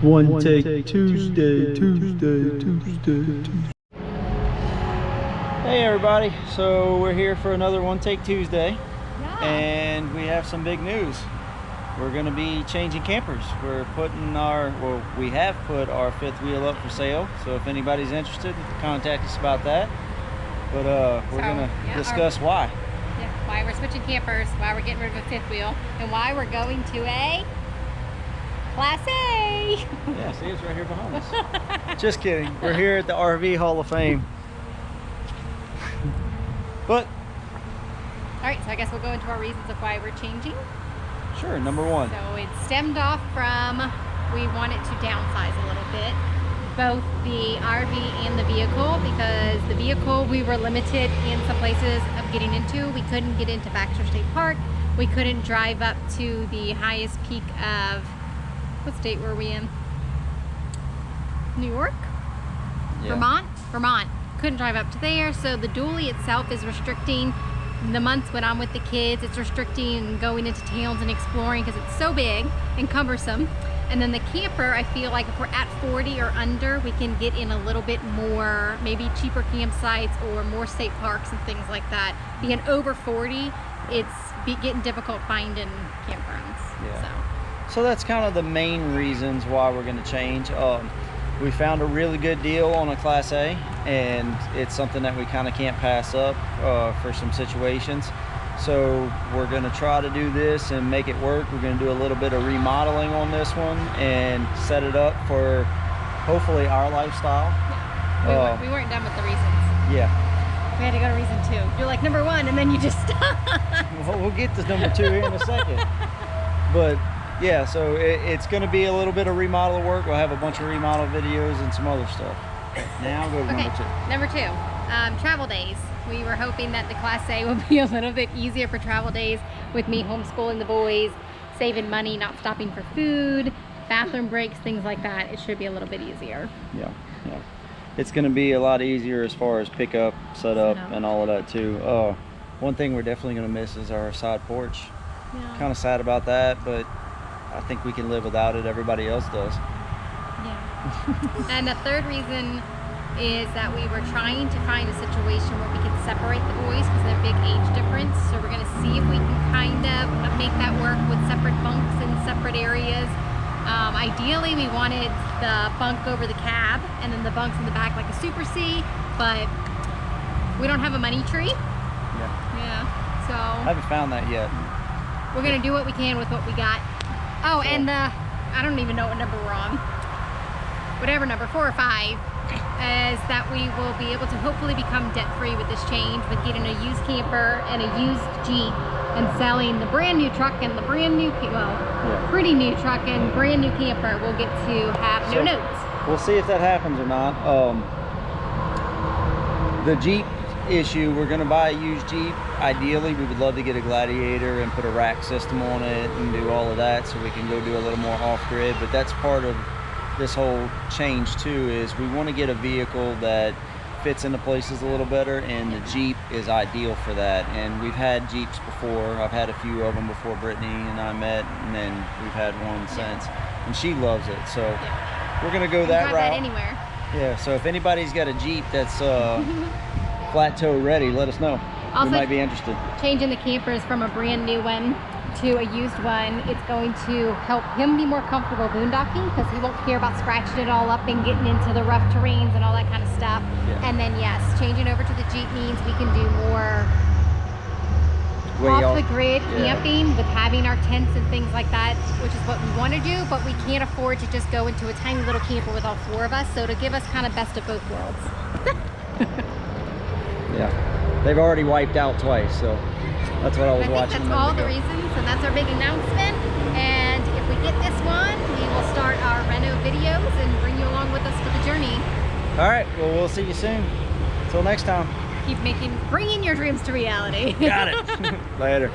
One take Tuesday. Hey everybody, so we're here for another One Take Tuesday. Yeah. And we have some big news. We're going to be changing campers. We're putting we have put our fifth wheel up for sale. So if anybody's interested, contact us about that. But we're going to discuss why. Yeah, why we're switching campers, why we're getting rid of a fifth wheel, and why we're going to a Class A. Yeah, see, it's right here behind us. Just kidding. We're here at the RV Hall of Fame. But all right, so I guess we'll go into our reasons of why we're changing. Sure, number one. So it stemmed off from we wanted to downsize a little bit, both the RV and the vehicle, because the vehicle we were limited in some places of getting into. We couldn't get into Baxter State Park. We couldn't drive up to the highest peak of, what state were we in? New York? Yeah. Vermont. Couldn't drive up to there, so the dually itself is restricting the months when I'm with the kids. It's restricting going into towns and exploring because it's so big and cumbersome. And then the camper, I feel like if we're at 40 or under, we can get in a little bit more, maybe cheaper campsites or more state parks and things like that. Being over 40, it's getting difficult finding campgrounds. Yeah. So that's kind of the main reasons why we're going to change. We found a really good deal on a Class A, and it's something that we kind of can't pass up for some situations. So we're going to try to do this and make it work. We're going to do a little bit of remodeling on this one and set it up for hopefully our lifestyle. Yeah. We weren't done with the reasons. Yeah. We had to go to reason 2. You're like number 1 and then you just stop. Well, we'll get to number 2 here in a second. But yeah, so it's going to be a little bit of remodel work. We'll have a bunch of remodel videos and some other stuff. Now go to number 2. Number 2, travel days. We were hoping that the Class A will be a little bit easier for travel days with me homeschooling the boys, saving money, not stopping for food, bathroom breaks, things like that. It should be a little bit easier. Yeah. It's going to be a lot easier as far as pickup, setup, and all of that too. One thing we're definitely going to miss is our side porch. Yeah. Kind of sad about that, but I think we can live without it. Everybody else does. Yeah. And the third reason is that we were trying to find a situation where we could separate the boys because they're a big age difference. So we're going to see if we can kind of make that work with separate bunks in separate areas. Ideally, we wanted the bunk over the cab and then the bunks in the back like a Super C, but we don't have a money tree. Yeah. So I haven't found that yet. We're going to do what we can with what we got. Oh, and I don't even know what number we're on. Whatever number, 4 or 5, is that we will be able to hopefully become debt-free with this change, with getting a used camper and a used Jeep and selling the brand new truck and the brand new, pretty new truck and brand new camper. We'll get to have no notes. We'll see if that happens or not. The Jeep issue, we're going to buy a used Jeep. Ideally, we would love to get a Gladiator and put a rack system on it and do all of that so we can go do a little more off-grid, but that's part of this whole change too, is we want to get a vehicle that fits into places a little better, and the Jeep is ideal for that. And we've had Jeeps before. I've had a few of them before Brittany and I met, and then we've had one since, and she loves it. So we're going to go that route. That anywhere. Yeah, so if anybody's got a Jeep that's flat toe ready, let us know. Also, we might be interested. Changing the campers from a brand new one to a used one, it's going to help him be more comfortable boondocking because he won't care about scratching it all up and getting into the rough terrains and all that kind of stuff. Yeah. And then yes, changing over to the Jeep means we can do more off the grid camping with having our tents and things like that, which is what we want to do, but we can't afford to just go into a tiny little camper with all 4 of us, so to give us kind of best of both worlds. Yeah, they've already wiped out twice, so that's what I was watching. That's all the reasons, and that's our big announcement. And if we get this one, we will start our reno videos and bring you along with us for the journey. All right, well, we'll see you soon. Until next time. Keep bringing your dreams to reality. Got it. Later.